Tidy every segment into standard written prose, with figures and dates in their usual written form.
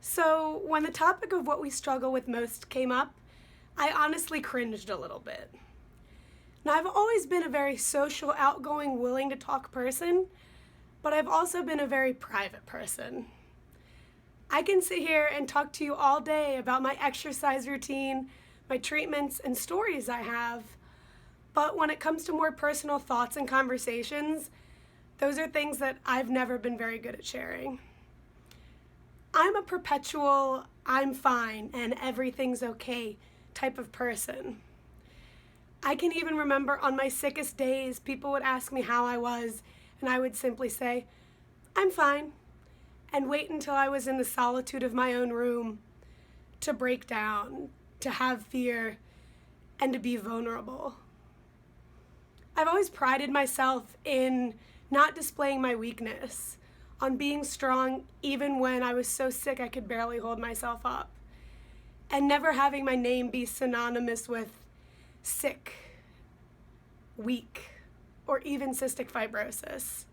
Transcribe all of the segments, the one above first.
So, when the topic of what we struggle with most came up, I honestly cringed a little bit. Now, I've always been a very social, outgoing, willing to talk person, but I've also been a very private person. I can sit here and talk to you all day about my exercise routine, my treatments, and stories I have, but when it comes to more personal thoughts and conversations, those are things that I've never been very good at sharing. I'm a perpetual, I'm fine and everything's okay type of person. I can even remember on my sickest days, people would ask me how I was, and I would simply say, I'm fine, and wait until I was in the solitude of my own room to break down, to have fear, and to be vulnerable. I've always prided myself in not displaying my weakness, on being strong even when I was so sick I could barely hold myself up, and never having my name be synonymous with sick, weak, or even cystic fibrosis.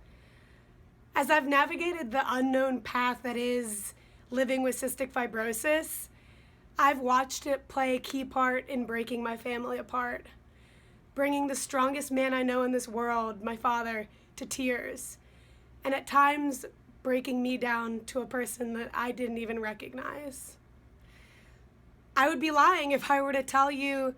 As I've navigated the unknown path that is living with cystic fibrosis, I've watched it play a key part in breaking my family apart, bringing the strongest man I know in this world, my father, to tears, and at times breaking me down to a person that I didn't even recognize. I would be lying if I were to tell you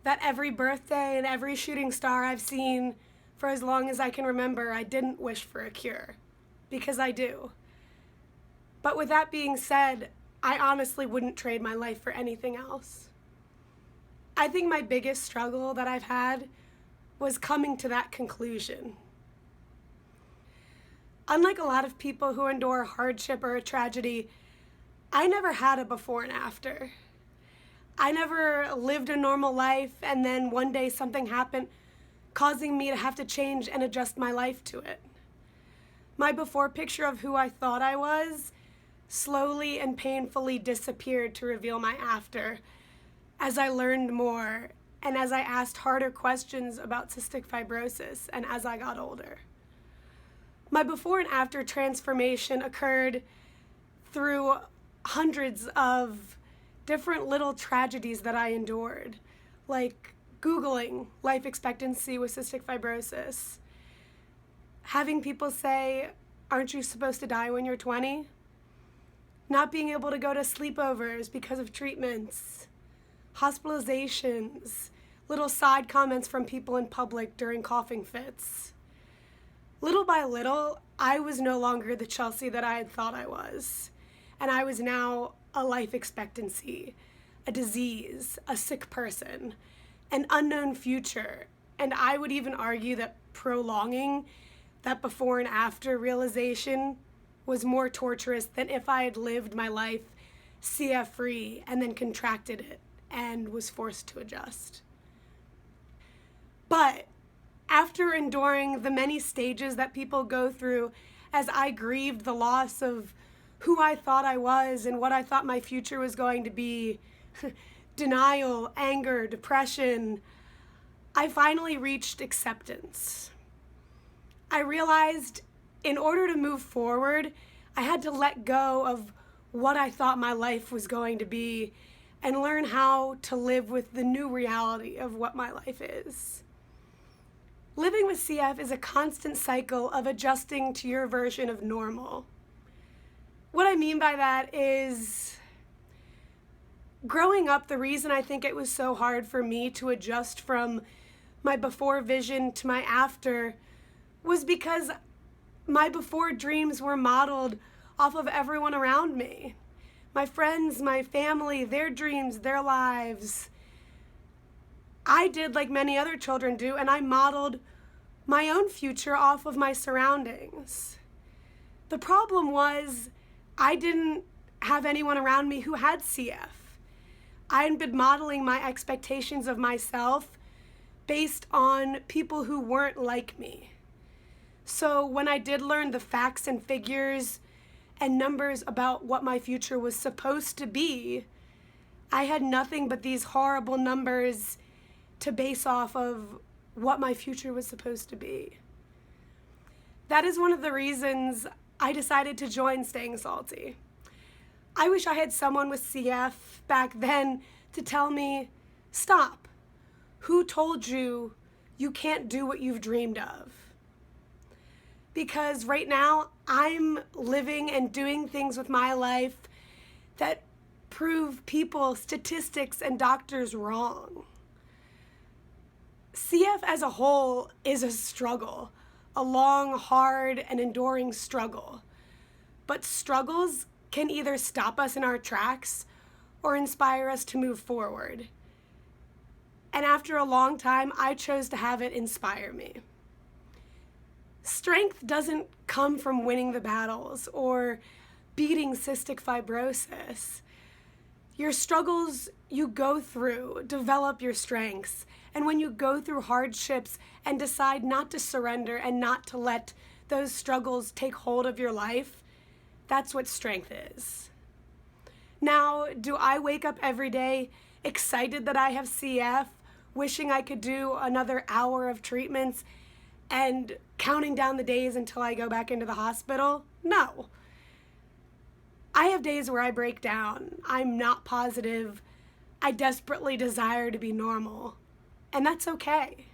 that every birthday and every shooting star I've seen for as long as I can remember, I didn't wish for a cure, because I do. But with that being said, I honestly wouldn't trade my life for anything else. I think my biggest struggle that I've had was coming to that conclusion. Unlike a lot of people who endure hardship or a tragedy, I never had a before and after. I never lived a normal life and then one day something happened causing me to have to change and adjust my life to it. My before picture of who I thought I was slowly and painfully disappeared to reveal my after as I learned more and as I asked harder questions about cystic fibrosis and as I got older. My before and after transformation occurred through hundreds of different little tragedies that I endured, like Googling life expectancy with cystic fibrosis, having people say, aren't you supposed to die when you're 20? Not being able to go to sleepovers because of treatments, hospitalizations, little side comments from people in public during coughing fits. Little by little, I was no longer the Chelsea that I had thought I was, and I was now a life expectancy, a disease, a sick person, an unknown future, and I would even argue that prolonging that before and after realization was more torturous than if I had lived my life CF-free and then contracted it and was forced to adjust. But after enduring the many stages that people go through as I grieved the loss of who I thought I was and what I thought my future was going to be, denial, anger, depression, I finally reached acceptance. I realized in order to move forward, I had to let go of what I thought my life was going to be and learn how to live with the new reality of what my life is. Living with CF is a constant cycle of adjusting to your version of normal. What I mean by that is, growing up, the reason I think it was so hard for me to adjust from my before vision to my after was because my before dreams were modeled off of everyone around me. My friends, my family, their dreams, their lives. I did like many other children do, and I modeled my own future off of my surroundings. The problem was I didn't have anyone around me who had CF. I had been modeling my expectations of myself based on people who weren't like me. So when I did learn the facts and figures and numbers about what my future was supposed to be, I had nothing but these horrible numbers to base off of what my future was supposed to be. That is one of the reasons I decided to join Staying Salty. I wish I had someone with CF back then to tell me, stop. Who told you you can't do what you've dreamed of? Because right now, I'm living and doing things with my life that prove people, statistics, and doctors wrong. CF as a whole is a struggle, a long, hard, and enduring struggle. But struggles can either stop us in our tracks or inspire us to move forward. And after a long time, I chose to have it inspire me. Strength doesn't come from winning the battles or beating cystic fibrosis. Your struggles you go through develop your strengths. And when you go through hardships and decide not to surrender and not to let those struggles take hold of your life, that's what strength is. Now, do I wake up every day excited that I have CF, wishing I could do another hour of treatments and counting down the days until I go back into the hospital? No. I have days where I break down. I'm not positive. I desperately desire to be normal. And that's okay.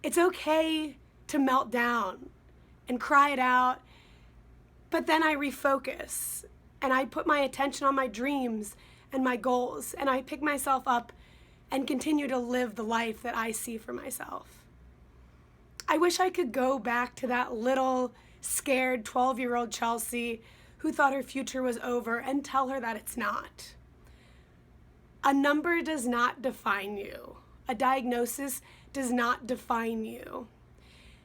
It's okay to melt down and cry it out, but then I refocus and I put my attention on my dreams and my goals, and I pick myself up and continue to live the life that I see for myself. I wish I could go back to that little scared 12-year-old Chelsea who thought her future was over and tell her that it's not. A number does not define you. A diagnosis does not define you.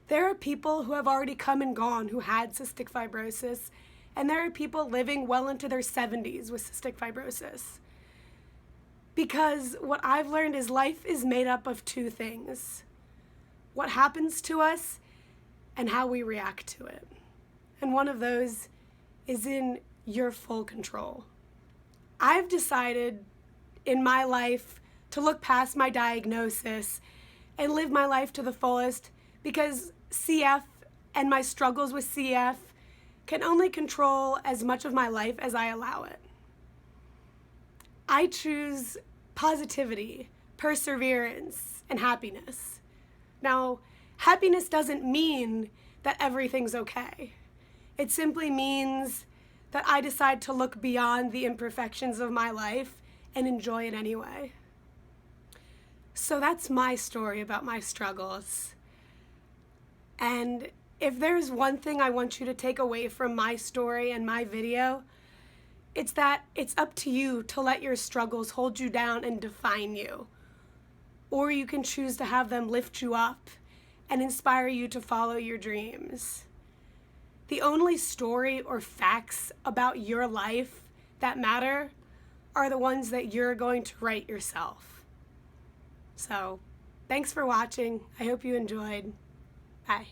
There are people who have already come and gone who had cystic fibrosis, and there are people living well into their 70s with cystic fibrosis. Because what I've learned is life is made up of two things: what happens to us and how we react to it. And one of those is in your full control. I've decided in my life to look past my diagnosis and live my life to the fullest, because CF and my struggles with CF can only control as much of my life as I allow it. I choose positivity, perseverance, and happiness. Now, happiness doesn't mean that everything's okay. It simply means that I decide to look beyond the imperfections of my life and enjoy it anyway. So that's my story about my struggles. And if there's one thing I want you to take away from my story and my video, it's that it's up to you to let your struggles hold you down and define you. Or you can choose to have them lift you up and inspire you to follow your dreams. The only story or facts about your life that matter are the ones that you're going to write yourself. So, thanks for watching. I hope you enjoyed. Bye.